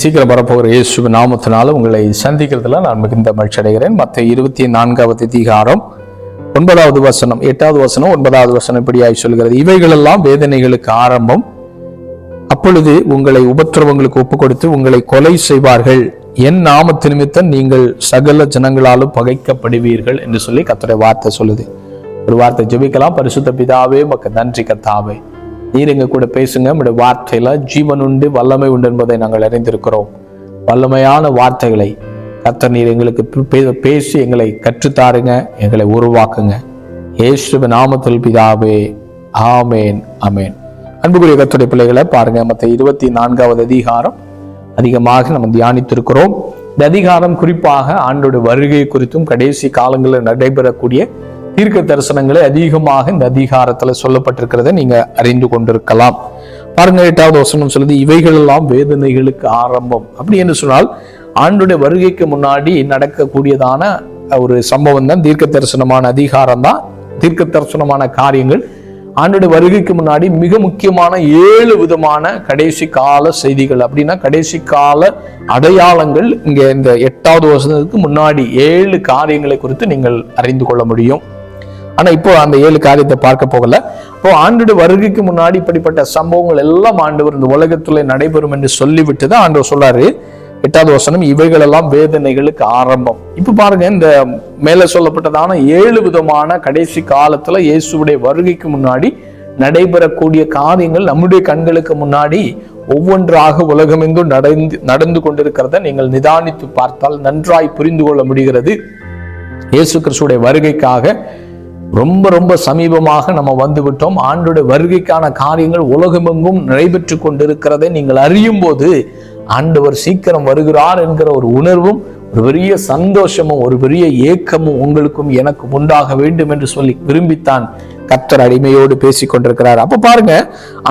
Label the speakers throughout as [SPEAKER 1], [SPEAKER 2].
[SPEAKER 1] சீக்கிரம் வரப்போகிற இயேசு நாமத்தினால உங்களை சந்திக்கிறதுல நான் மிகுந்த மகிழ்ச்சி அடைகிறேன். மத்தேயு 24வது அதிகாரம் 9வது வசனம் 8வது வசனம் 9வது வசனம் இப்படியாய் சொல்கிறது, இவைகளெல்லாம் வேதனைகளுக்கு ஆரம்பம். அப்பொழுது உங்களை உபத்திரவங்களுக்கு ஒப்புக் கொடுத்து உங்களை கொலை செய்வார்கள். என் நாமத்து நிமித்தம் நீங்கள் சகல ஜனங்களாலும் பகைக்கப்படுவீர்கள் என்று சொல்லி கர்த்தருடைய வார்த்தை சொல்லுது. ஒரு வார்த்தை ஜெபிக்கலாம். பரிசுத்த பிதாவே, உமக்கு நன்றி கர்த்தாவே. நீர் எங்க கூட பேசுங்க. நம்முடைய வார்த்தையில ஜீவன் உண்டு, வல்லமை உண்டு என்பதை நாங்கள் அறிந்திருக்கிறோம். வல்லமையான வார்த்தைகளை கர்த்தர் நீர் எங்களுக்கு பேசி எங்களை கற்றுத்தாருங்க, எங்களை உருவாக்குங்க. இயேசுவின் நாமத்தில் பிதாவே, ஆமேன் ஆமேன். அன்புக்குரிய கர்த்தருடைய பிள்ளைகளை பாருங்க, மத்தேயு 24வது அதிகாரம் அதிகமாக நம்ம தியானித்திருக்கிறோம். இந்த அதிகாரம் குறிப்பாக ஆண்டோட வருகை குறித்தும் கடைசி காலங்களில் நடைபெறக்கூடிய தீர்க்க தரிசனங்களே அதிகமாக இந்த அதிகாரத்துல சொல்லப்பட்டிருக்கிறத நீங்க அறிந்து கொண்டிருக்கலாம். பாருங்க, 8வது வசனம் சொல்லுது, இவைகள் எல்லாம் வேதனைகளுக்கு ஆரம்பம். அப்படி என்று சொன்னால் ஆண்டுடைய வருகைக்கு முன்னாடி நடக்கக்கூடியதான ஒரு சம்பவம் தான் தீர்க்க தரிசனமான அதிகாரம் தான். தீர்க்க தரிசனமான காரியங்கள் ஆண்டுடைய வருகைக்கு முன்னாடி மிக முக்கியமான 7 விதமான கடைசி கால செய்திகள், அப்படின்னா கடைசி கால அடையாளங்கள் இங்க இந்த 8வது வசனத்துக்கு முன்னாடி 7 காரியங்களை குறித்து நீங்கள் அறிந்து கொள்ள முடியும். ஆனா இப்போ அந்த 7 காரியத்தை பார்க்க போகல. இப்போ ஆண்டோட வருகைக்கு முன்னாடி இப்படிப்பட்ட சம்பவங்கள் எல்லாம் ஆண்டவர் இந்த உலகத்துல நடைபெறும் என்று சொல்லிவிட்டு தான் ஆண்டவர் சொல்றாரு. 8வது வசனம், இவைகள் எல்லாம் வேதனைகளுக்கு ஆரம்பம். இப்ப பாருங்க, இந்த மேல சொல்லப்பட்டதான 7 விதமான கடைசி காலத்துல இயேசுடைய வருகைக்கு முன்னாடி நடைபெறக்கூடிய காரியங்கள் நம்முடைய கண்களுக்கு முன்னாடி ஒவ்வொன்றாக உலகமெங்கும் நடந்து கொண்டிருக்கிறத நீங்கள் நிதானித்து பார்த்தால் நன்றாய் புரிந்து கொள்ள முடிகிறது. இயேசு கிறிஸ்துடைய வருகைக்காக ரொம்ப சமீபமாக நம்ம வந்து விட்டோம். ஆண்டோட வருகைக்கான காரியங்கள் உலகமெங்கும் நடைபெற்று கொண்டிருக்கிறதை நீங்கள் அறியும் போது ஆண்டவர் சீக்கிரம் வருகிறார் என்கிற ஒரு உணர்வும், ஒரு பெரிய சந்தோஷமும், ஒரு பெரிய ஏக்கமும் உங்களுக்கும் எனக்கும் உண்டாக வேண்டும் என்று சொல்லி விரும்பித்தான் கர்த்தர் அடிமையோடு பேசிக் கொண்டிருக்கிறார். அப்ப பாருங்க,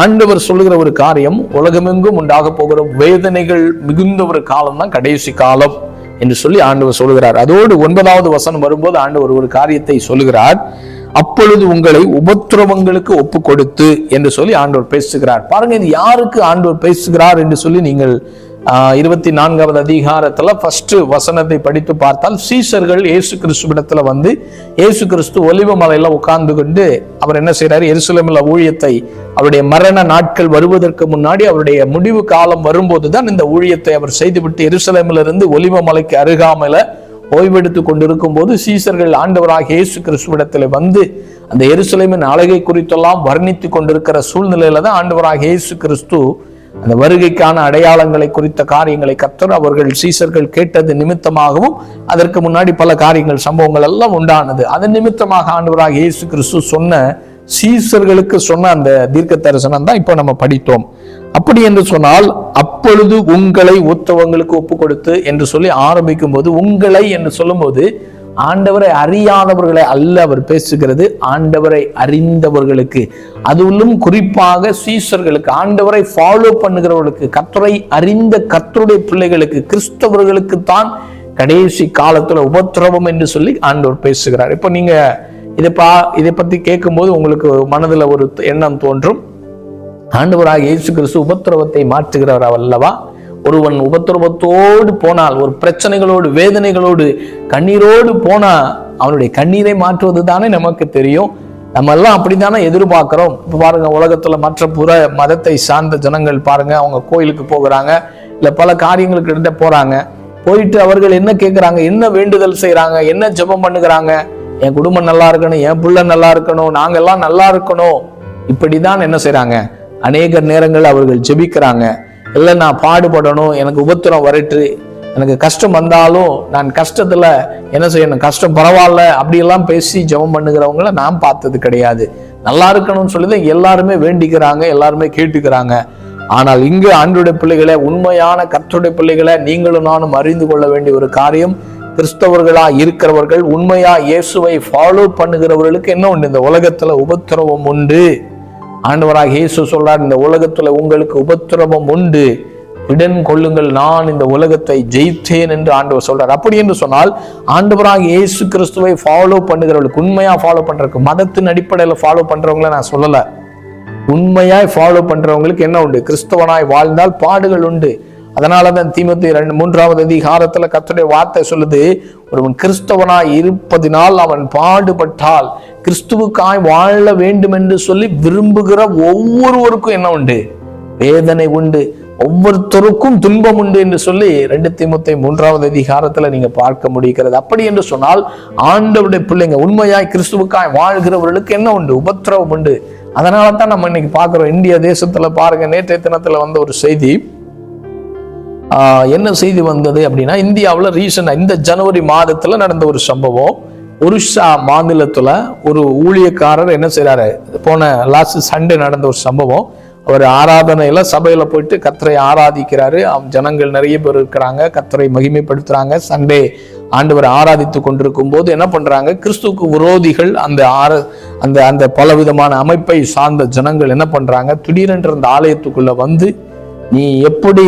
[SPEAKER 1] ஆண்டவர் சொல்லுகிற ஒரு காரியம், உலகமெங்கும் உண்டாக போகிற வேதனைகள் மிகுந்த ஒரு காலம் தான் கடைசி காலம் என்று சொல்லி ஆண்டவர் சொல்லுகிறார். அதோடு 9வது வசனம் வரும்போது ஆண்டவர் ஒரு காரியத்தை சொல்லுகிறார். அப்பொழுது உங்களை உபத்திரவங்களுக்கு ஒப்பு கொடுத்து என்று சொல்லி ஆண்டவர் பேசுகிறார். பாருங்க, இது யாருக்கு ஆண்டவர் பேசுகிறார் என்று சொல்லி நீங்கள் 24வது அதிகாரத்துல ஃபர்ஸ்ட் வசனத்தை படித்து பார்த்தால், சீசர்கள் இயேசு கிறிஸ்துவிடத்துல வந்து இயேசு கிறிஸ்து ஒலிவ மலையில உட்கார்ந்து கொண்டு அவர் என்ன செய்யறாரு, எருசலேமில் ஊழியத்தை அவருடைய மரண நாட்கள் வருவதற்கு முன்னாடி அவருடைய முடிவு காலம் வரும்போதுதான் இந்த ஊழியத்தை அவர் செய்துவிட்டு எருசலேமிலிருந்து ஒலிவ மலைக்கு அருகாமையில ஓய்வெடுத்து கொண்டிருக்கும் போது சீசர்கள் ஆண்டவராக இயேசு கிறிஸ்துவிடத்துல வந்து அந்த எருசலேமின் அழகை குறித்தெல்லாம் வர்ணித்து கொண்டிருக்கிற சூழ்நிலையில தான் ஆண்டவராக இயேசு கிறிஸ்து அந்த வருகைக்கான அடையாளங்களை குறித்த காரியங்களை கர்த்தர் அவர்கள் சீசர்கள் கேட்டது நிமித்தமாகவும் அதற்கு முன்னாடி பல காரியங்கள் சம்பவங்கள் எல்லாம் உண்டானது. அதன் நிமித்தமாக ஆண்டவராக இயேசு கிறிஸ்து சீசர்களுக்கு சொன்ன அந்த தீர்க்க தரிசனம் தான் இப்போ நம்ம படித்தோம். அப்படி என்று சொன்னால், அப்பொழுது உங்களை உத்தவங்களுக்கு ஒப்பு கொடுத்து என்று சொல்லி ஆரம்பிக்கும் போது, உங்களை என்று சொல்லும் போது ஆண்டவரை அறியாதவர்களை அல்ல அவர் பேசுகிறது, ஆண்டவரை அறிந்தவர்களுக்கு, அதுவும் குறிப்பாக சீசர்களுக்கு, ஆண்டவரை ஃபாலோ பண்ணுகிறவர்களுக்கு, கர்த்தரை அறிந்த கர்த்தருடைய பிள்ளைகளுக்கு, கிறிஸ்தவர்களுக்கு தான் கடைசி காலத்துல உபத்திரவம் என்று சொல்லி ஆண்டவர் பேசுகிறார். இப்போ நீங்க இதை பத்தி கேட்கும்போது உங்களுக்கு மனதுல ஒரு எண்ணம் தோன்றும், ஆண்டவராக இயேசு கிறிஸ்து உபத்திரவத்தை மாற்றுகிறவர் அல்லவா? ஒருவன் உபத்திரவத்தோடு போனால், ஒரு பிரச்சனைகளோடு வேதனைகளோடு கண்ணீரோடு போனா அவனுடைய கண்ணீரை மாற்றுவது தானே நமக்கு தெரியும். நம்ம எல்லாம் அப்படித்தானே எதிர்பார்க்கிறோம். இப்ப பாருங்க, உலகத்துல மற்ற புற மதத்தை சார்ந்த ஜனங்கள் பாருங்க, அவங்க கோயிலுக்கு போகிறாங்க, இல்ல பல காரியங்களுக்கு இருந்து போறாங்க. போயிட்டு அவர்கள் என்ன கேட்கிறாங்க, என்ன வேண்டுதல் செய்யறாங்க, என்ன ஜெபம் பண்ணுகிறாங்க, என் குடும்பம் நல்லா இருக்கணும், என் பிள்ளை நல்லா இருக்கணும், நாங்க எல்லாம் நல்லா இருக்கணும், இப்படிதான் என்ன செய்யறாங்க. அநேக நேரங்கள் அவர்கள் ஜெபிக்கிறாங்க. இல்லை, நான் பாடுபடணும், எனக்கு உபத்திரம் வரட்டு, எனக்கு கஷ்டம் வந்தாலும் நான் கஷ்டத்துல என்ன செய்யணும், கஷ்டம் பரவாயில்ல அப்படியெல்லாம் பேசி ஜெபம் பண்ணுகிறவங்கள நான் பார்த்தது கிடையாது. நல்லா இருக்கணும்னு சொல்லி எல்லாருமே வேண்டிக்கிறாங்க, எல்லாருமே கேட்டுக்கிறாங்க. ஆனால் இங்கு ஆண்டவருடைய பிள்ளைகளை, உண்மையான கர்த்தருடைய பிள்ளைகளை நீங்களும் நானும் அறிந்து கொள்ள வேண்டிய ஒரு காரியம், கிறிஸ்தவர்களா இருக்கிறவர்கள், உண்மையா இயேசுவை ஃபாலோ பண்ணுகிறவர்களுக்கு என்ன உண்டு, இந்த உலகத்துல உபத்திரவம் உண்டு. ஆண்டவராக இயேசு சொல்றார், இந்த உலகத்துல உங்களுக்கு உபத்திரவம் உண்டு, இடன் கொள்ளுங்கள், நான் இந்த உலகத்தை ஜெயித்தேன் என்று ஆண்டவர் சொல்றார். அப்படி என்று சொன்னால், ஆண்டவராக இயேசு கிறிஸ்துவை ஃபாலோ பண்ணுகிறவர்களுக்கு, உண்மையா ஃபாலோ பண்றதுக்கு, மதத்தின் அடிப்படையில் ஃபாலோ பண்றவங்கள நான் சொல்லல, உண்மையாய் ஃபாலோ பண்றவங்களுக்கு என்ன உண்டு, கிறிஸ்தவனாய் வாழ்ந்தால் பாடுகள் உண்டு. அதனாலதான் தீமோத்தேயு 3வது அதிகாரத்துல கர்த்தருடைய வார்த்தை சொல்லுது, ஒருவன் கிறிஸ்தவனாய் இருப்பதினால் அவன் பாடுபட்டால் கிறிஸ்துவுக்காய் வாழ வேண்டும் என்று சொல்லி விரும்புகிற ஒவ்வொருவருக்கும் என்ன உண்டு? வேதனை உண்டு. ஒவ்வொருத்தருக்கும் துன்பம் உண்டு என்று சொல்லி 2 தீமோத்தேயு 3வது அதிகாரத்துல நீங்க பார்க்க முடிகிறது. அப்படி என்று சொன்னால் ஆண்டவருடைய பிள்ளைங்க உண்மையாய் கிறிஸ்துவுக்காய் வாழ்கிறவர்களுக்கு என்ன உண்டு? உபத்திரவம் உண்டு. அதனால தான் நம்ம இன்னைக்கு பார்க்கிறோம். இந்திய தேசத்துல பாருங்க, நேற்றைய தினத்துல வந்த ஒரு செய்தி. என்ன செய்தி வந்தது அப்படின்னா, இந்தியாவில் ரீசெண்டா இந்த ஜனவரி மாதத்துல நடந்த ஒரு சம்பவம். ஒரிசா மாநிலத்துல ஒரு ஊழியக்காரர் என்ன செய்யறாரு, போன லாஸ்ட் சண்டே நடந்த ஒரு சம்பவம். அவர் ஆராதனையில சபையில போயிட்டு கர்த்தரை ஆராதிக்கிறாரு. ஜனங்கள் நிறைய பேர் இருக்கிறாங்க, கர்த்தரை மகிமைப்படுத்துறாங்க. சண்டே ஆண்டவர் ஆராதித்து கொண்டிருக்கும் போது என்ன பண்றாங்க, கிறிஸ்துவுக்கு விரோதிகள் அந்த அந்த பலவிதமான அமைப்பை சார்ந்த ஜனங்கள் என்ன பண்றாங்க, திடீரென்று அந்த ஆலயத்துக்குள்ள வந்து, நீ எப்படி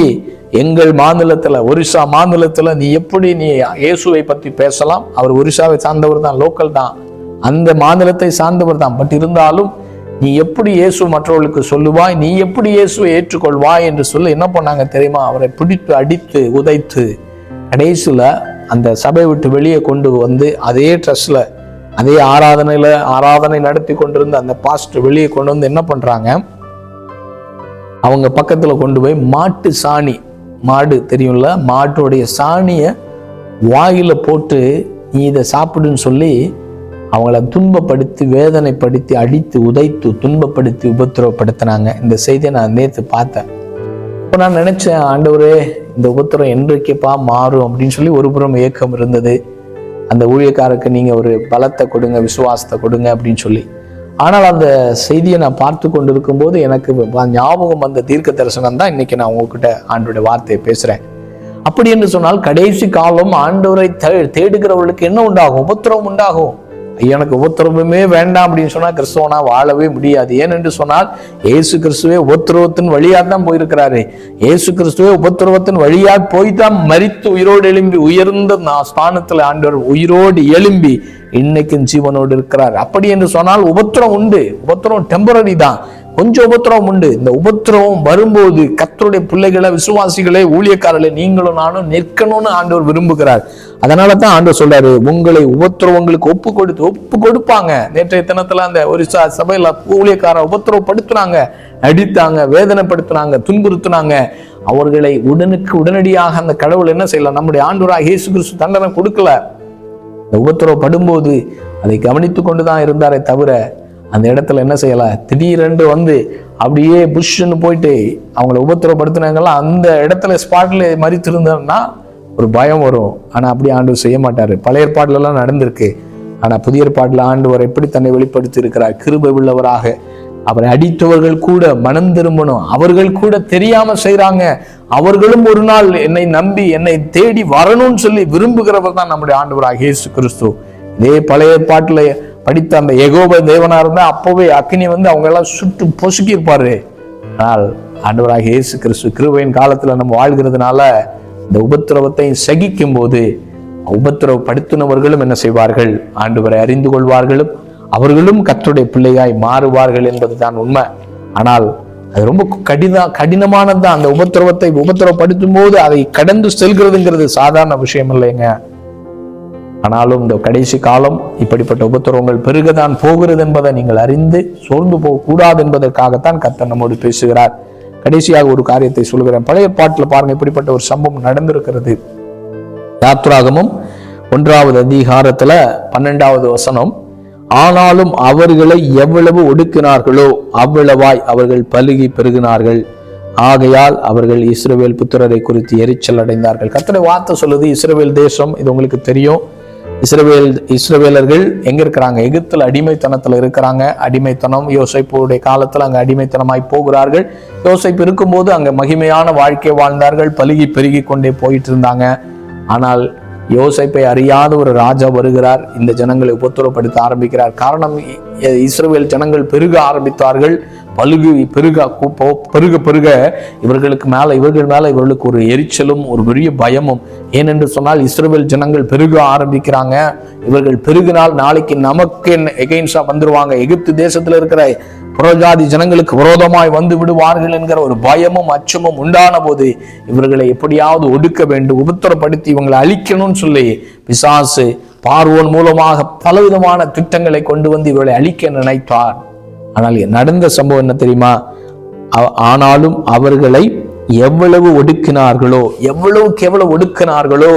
[SPEAKER 1] எங்கள் மாநிலத்துல, ஒரிசா மாநிலத்துல நீ எப்படி நீ இயேசுவை பற்றி பேசலாம்? அவர் ஒரிசாவை சார்ந்தவர் தான், லோக்கல் தான், அந்த மாநிலத்தை சார்ந்தவர் தான். பட் இருந்தாலும் நீ எப்படி இயேசு மற்றவர்களுக்கு சொல்லுவாய்? நீ எப்படி இயேசுவை ஏற்றுக்கொள்வாய் என்று சொல்லி என்ன பண்ணாங்க தெரியுமா? அவரை பிடித்து அடித்து உதைத்து கடைசியில அந்த சபை விட்டு வெளியே கொண்டு வந்து அதே ட்ரெஸ்ல அதே ஆராதனை நடத்தி கொண்டிருந்த அந்த பாஸ்டர் வெளியே கொண்டு வந்து என்ன பண்றாங்க, அவங்க பக்கத்துல கொண்டு போய் மாட்டு சாணி, மாடு தெரியும்ல, மாட்டுடைய சாணிய வாயில போட்டு நீ இதை சாப்பிடுன்னு சொல்லி அவங்கள துன்பப்படுத்தி வேதனைப்படுத்தி அடித்து உதைத்து துன்பப்படுத்தி உபத்திரவப்படுத்தினாங்க. இந்த செய்தியை நான் நேற்று பார்த்தேன். இப்போ நான் நினைச்சேன், ஆண்டவரே இந்த உபத்திரம் என்றைக்குப்பா மாறும் அப்படின்னு சொல்லி ஒரு புறம் ஏக்கம் இருந்தது. அந்த ஊழியக்காரருக்கு நீங்க ஒரு பலத்தை கொடுங்க, விசுவாசத்தை கொடுங்க அப்படின்னு சொல்லி. ஆனால் அந்த செய்தியை நான் பார்த்து கொண்டு இருக்கும் போது எனக்கு ஞாபகம் வந்த தீர்க்க தரிசனம் தான் இன்னைக்கு நான் உங்ககிட்ட ஆண்டவருடைய வார்த்தையை பேசுறேன். அப்படி என்று சொன்னால் கடைசி காலம் ஆண்டவரை தேடுகிறவர்களுக்கு என்ன உண்டாகும்? உபத்திரவம் உண்டாகும். எனக்கு உபத்திரவமே வேண்டாம் அப்படின்னு சொன்னா கிறிஸ்தவனா வாழவே முடியாது. ஏனென்று சொன்னால் இயேசு கிறிஸ்துவே உபத்திரவத்தின் வழியா தான் போயிருக்கிறாரு. இயேசு கிறிஸ்துவே உபத்திரவத்தின் வழியா போய்தான் மரித்து உயிரோடு எழும்பி உயர்ந்த ஸ்தானத்துல ஆண்டவர் உயிரோடு எழும்பி இன்னைக்கும் ஜீவனோடு இருக்கிறார். அப்படி என்று சொன்னால் உபத்திரம் உண்டு. உபத்திரம் டெம்பரரி தான், கொஞ்சம் உபத்திரவம் உண்டு. இந்த உபத்திரவம் வரும்போது கர்த்தருடைய பிள்ளைகளை, விசுவாசிகளை, ஊழியக்காரர்களை நீங்களும் நானும் நிற்கணும்னு ஆண்டவர் விரும்புகிறார். அதனால தான் ஆண்டவர் சொல்றாரு, உங்களை உபத்திரவங்களுக்கு ஒப்பு கொடுப்பாங்க. நேற்றைய தினத்துல அந்த ஒரு சபையில ஊழியக்கார உபத்திரவப்படுத்தினாங்க, அடித்தாங்க, வேதனைப்படுத்தினாங்க, துன்புறுத்தினாங்க. அவர்களை உடனடியாக அந்த கடவுள் என்ன செய்யலாம், நம்முடைய ஆண்டவராகிய இயேசு கிறிஸ்து தண்டனை கொடுக்கல. இந்த உபத்திரவப்படும்போது அதை கவனித்து கொண்டுதான் இருந்தாரே தவிர அந்த இடத்துல என்ன செய்யல, திடீரென்று வந்து அப்படியே புஷ்ன்னு போயிட்டு அவங்களை உபத்திரவப்படுத்தினாங்கலாம். அந்த இடத்துல ஸ்பாட்ல மறித்திருந்தோம்னா ஒரு பயம் வரும். ஆனா அப்படி ஆண்டவர் செய்ய மாட்டாரு. பழைய ஏற்பாடுல எல்லாம் நடந்திருக்கு. ஆனா புதிய ஏற்பாடுல ஆண்டவர் எப்படி தன்னை வெளிப்படுத்தி இருக்கிறார்? கிருபை உள்ளவராக. அவரை அடித்தவர்கள் கூட மனம் திரும்பணும். அவர்கள் கூட தெரியாம செய்யறாங்க. அவர்களும் ஒரு நாள் என்னை நம்பி என்னை தேடி வரணும்னு சொல்லி விரும்புகிறவர் தான் நம்முடைய ஆண்டவராகிய இயேசு கிறிஸ்து. இதே பழைய ஏற்பாட்டுல படித்த அந்த யெகோவா தேவனா இருந்தா அப்பவே அக்கினி வந்து அவங்க எல்லாம் சுட்டு பொசுக்கி இருப்பாரு. ஆனால் ஆண்டவராகிய இயேசு கிறிஸ்து கிருபையின் காலத்துல நம்ம வாழ்கிறதுனால இந்த உபத்திரவத்தை சகிக்கும் போது உபத்திரவப்படுத்தினவர்களும் என்ன செய்வார்கள்? ஆண்டவரை அறிந்து கொள்வார்களும் அவர்களும் கர்த்தருடைய பிள்ளையாய் மாறுவார்கள் என்பதுதான் உண்மை. ஆனால் அது ரொம்ப கடினமானதுதான். அந்த உபத்திரவப்படுத்தும் போது அதை கடந்து செல்கிறதுங்கிறது சாதாரண விஷயம் இல்லைங்க. ஆனாலும் இந்த கடைசி காலம் இப்படிப்பட்ட உபத்திரவங்கள் பெருகதான் போகிறது என்பதை நீங்கள் அறிந்து சோர்ந்து போக கூடாது என்பதற்காகத்தான் கர்த்தர் நம்மோடு பேசுகிறார். கடைசியாக ஒரு காரியத்தை சொல்கிறேன். பழைய பாட்டுல பாருங்க, இப்படிப்பட்ட ஒரு சம்பவம் நடந்திருக்கிறது. யாத்ராகமம் 1வது அதிகாரத்துல 12வது வசனம், ஆனாலும் அவர்களை எவ்வளவு ஒடுக்கினார்களோ அவ்வளவாய் அவர்கள் பலுகி பெருகினார்கள், ஆகையால் அவர்கள் இஸ்ரவேல் புத்திரரை குறித்து எரிச்சல் அடைந்தார்கள். கர்த்தருடைய வார்த்தை சொல்லுது, இஸ்ரவேல் தேசம், இது உங்களுக்கு தெரியும். இஸ்ரவேலர்கள் எங்க இருக்கிறாங்க? எகிப்துல அடிமைத்தனத்துல இருக்கிறாங்க. அடிமைத்தனம் யோசேப்புடைய காலத்துல அங்க அடிமைத்தனமாய் போகிறார்கள். யோசேப்பு இருக்கும்போது அங்க மகிமையான வாழ்க்கை வாழ்ந்தார்கள், பலுகி பெருகி கொண்டே போயிட்டு இருந்தாங்க. ஆனால் யோசேப்பை அறியாத ஒரு ராஜா வருகிறார், இந்த ஜனங்களை உபத்திரவப்படுத்த ஆரம்பிக்கிறார். காரணம், இஸ்ரவேல் ஜனங்கள் பெருக ஆரம்பித்தார்கள். பெருக இவர்கள் மேல இவர்களுக்கு ஒரு எரிச்சலும் ஒரு பெரிய பயமும். ஏனென்று சொன்னால் இஸ்ரவேல் ஜனங்கள் பெருக ஆரம்பிக்கிறாங்க. இவர்கள் பெருகினால் நாளைக்கு நமக்கு எகெயின்ஸ்டா வந்துருவாங்க. எகிப்து தேசத்துல இருக்கிற புறஜாதி ஜனங்களுக்கு விரோதமாய் வந்து விடுவார்கள் என்கிற ஒரு பயமும் அச்சமும் உண்டான போது இவர்களை எப்படியாவது ஒடுக்க வேண்டும், உபத்திரப்படுத்தி இவங்களை அழிக்கணும்னு சொல்லி பிசாசு பார்வோன் மூலமாக பலவிதமான திட்டங்களை கொண்டு வந்து இவர்களை அழிக்க நினைத்தார். ஆனால் நடந்த சம்பவம் என்ன தெரியுமா? ஆனாலும் அவர்களை எவ்வளவு ஒடுக்கினார்களோ, எவ்வளவு ஒடுக்கினார்களோ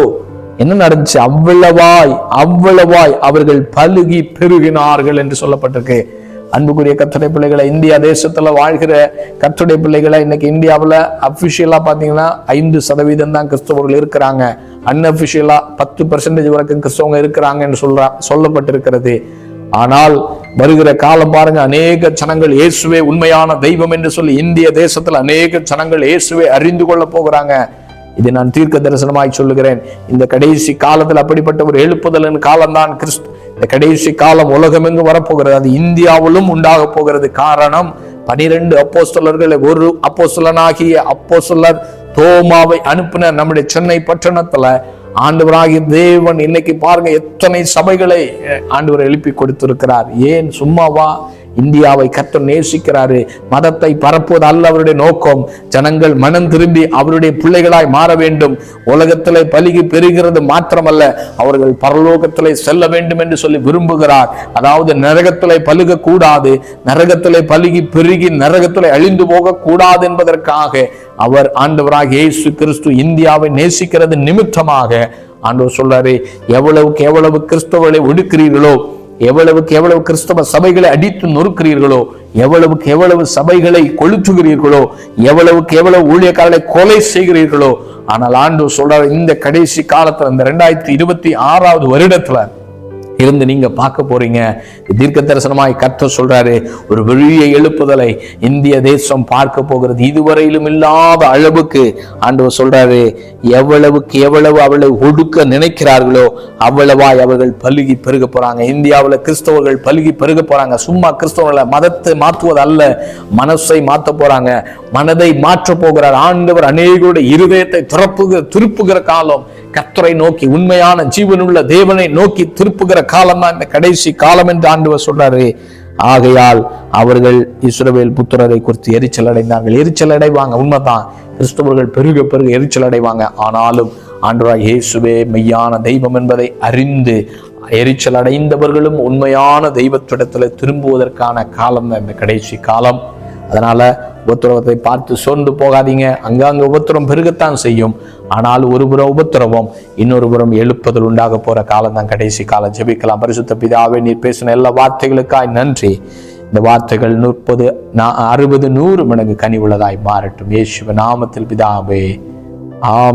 [SPEAKER 1] என்ன நடந்துச்சு? அவ்வளவாய் அவர்கள் பலுகி பெருகினார்கள் என்று சொல்லப்பட்டிருக்கு. அன்புக்குரிய கர்த்தருடைய பிள்ளைகளை, இந்தியா தேசத்துல வாழ்கிற கர்த்தருடைய பிள்ளைகளை, இன்னைக்கு இந்தியாவில் அபிஷியலா பாத்தீங்கன்னா 5% தான் கிறிஸ்தவர்கள் இருக்கிறாங்க. அன்அபிஷியலா 10% வரைக்கும் கிறிஸ்தவங்க இருக்கிறாங்க என்று சொல்லப்பட்டிருக்கிறது. ஆனால் வருகிற காலம் பாருங்க, அநேக ஜனங்கள் இயேசுவே உண்மையான தெய்வம் என்று சொல்லி இந்திய தேசத்துல அநேக ஜனங்கள் இயேசுவை அறிந்து கொள்ள போகிறாங்க. இதை நான் தீர்க்க தரிசனமாய் சொல்லுகிறேன். இந்த கடைசி காலத்தில் அப்படிப்பட்ட ஒரு எழுப்புதலின் காலம்தான் இந்த கடைசி காலம் உலகமெங்கும் வரப்போகிறது. அது இந்தியாவிலும் உண்டாக போகிறது. காரணம், 12 அப்போஸ்தலர்களை ஒரு அப்போஸ்தலனாகிய அப்போஸ்தலர் தோமாவை அனுப்பின நம்முடைய சென்னை பட்டணத்துல ஆண்டவராகிய தேவன் இன்னைக்கு பாருங்க எத்தனை சபைகளை ஆண்டவர் எழுப்பி கொடுத்திருக்கிறார். ஏன் சும்மாவா? இந்தியாவை கர்த்தர் நேசிக்கிறாரு. மதத்தை பரப்புவது அல்ல அவருடைய நோக்கம். ஜனங்கள் மனம் திரும்பி அவருடைய பிள்ளைகளாய் மாற வேண்டும். உலகத்திலே பலுகி பெறுகிறது மாத்திரமல்ல, அவர்கள் பரலோகத்திலே செல்ல வேண்டும் என்று சொல்லி விரும்புகிறார். அதாவது நரகத்திலே பலுக கூடாது, நரகத்திலே பலுகி பெருகி நரகத்திலே அழிந்து போக கூடாது என்பதற்காக அவர் ஆண்டவராக இயேசு கிறிஸ்து இந்தியாவை நேசிக்கிறது நிமித்தமாக ஆண்டவர் சொல்றாரு, எவ்வளவுக்கு எவ்வளவு கிறிஸ்தவர்களை ஒடுக்கிறீர்களோ, எவ்வளவுக்கு எவ்வளவு கிறிஸ்தவ சபைகளை அடித்து நொறுக்கிறீர்களோ, எவ்வளவுக்கு எவ்வளவு சபைகளை கொளுத்துகிறீர்களோ, எவ்வளவுக்கு எவ்வளவு ஊழியக்காரர்களை கொலை செய்கிறீர்களோ, ஆனால் ஆண்டவர் சொல்றாரு, இந்த கடைசி காலத்துல இந்த 2026 வருடத்துல இருந்து நீங்க பார்க்க போறீங்க. தீர்க்க தரிசனமாய் கர்த்தர் சொல்றாரு, ஒரு பெரிய எழுப்புதலை இந்திய தேசம் பார்க்க போகிறது. இதுவரையிலும் இல்லாத அளவுக்கு ஆண்டவர் சொல்றாரு, எவ்வளவுக்கு எவ்வளவு அவளை ஒடுக்க நினைக்கிறார்களோ அவ்வளவாய் அவர்கள் பலுகி பெருக போறாங்க. இந்தியாவில் கிறிஸ்தவர்கள் பலுகி பெருக போறாங்க. சும்மா கிறிஸ்தவர்களை மதத்தை மாற்றுவது அல்ல, மனசை மாற்ற போறாங்க. மனதை மாற்ற போகிறார் ஆண்டவர். அநேகருடைய இருதயத்தை திருப்புகிற காலம், கர்த்தரை நோக்கி உண்மையான ஜீவனுள்ள தேவனை நோக்கி திருப்புகிற காலம் தான் இந்த கடைசி காலம் என்று ஆண்டவர் சொல்றாரு. ஆகையால் அவர்கள் இஸ்ரவேல் புத்திரரை குறித்து எரிச்சல் அடைந்தார்கள். எரிச்சல் அடைவாங்க, உண்மைதான். கிறிஸ்தவர்கள் பெருக பெருக எரிச்சல் அடைவாங்க. ஆனாலும் ஆண்டவராகிய இயேசுவே மெய்யான தெய்வம் என்பதை அறிந்து எரிச்சல் அடைந்தவர்களும் உண்மையான தெய்வத்திடத்துல திரும்புவதற்கான காலம் தான் இந்த கடைசி காலம். அதனால உபத்திரவத்தை பார்த்து சோர்ந்து போகாதீங்க. அங்கங்க உபத்திரம் பெருகத்தான் செய்யும். ஆனால் ஒரு புறம் உபத்திரவம், இன்னொரு புறம் எழுப்புதல் உண்டாக போற காலம் தான் கடைசி காலம். ஜெபிக்கலாம். பரிசுத்த பிதாவே, நீர் பேசின எல்லா வார்த்தைகளுக்காய் நன்றி. இந்த வார்த்தைகள் 30, 60, 100 மடங்கு கனிவுள்ளதாய் மாறட்டும். இயேசுவின் நாமத்தில் பிதாவே, ஆமென்.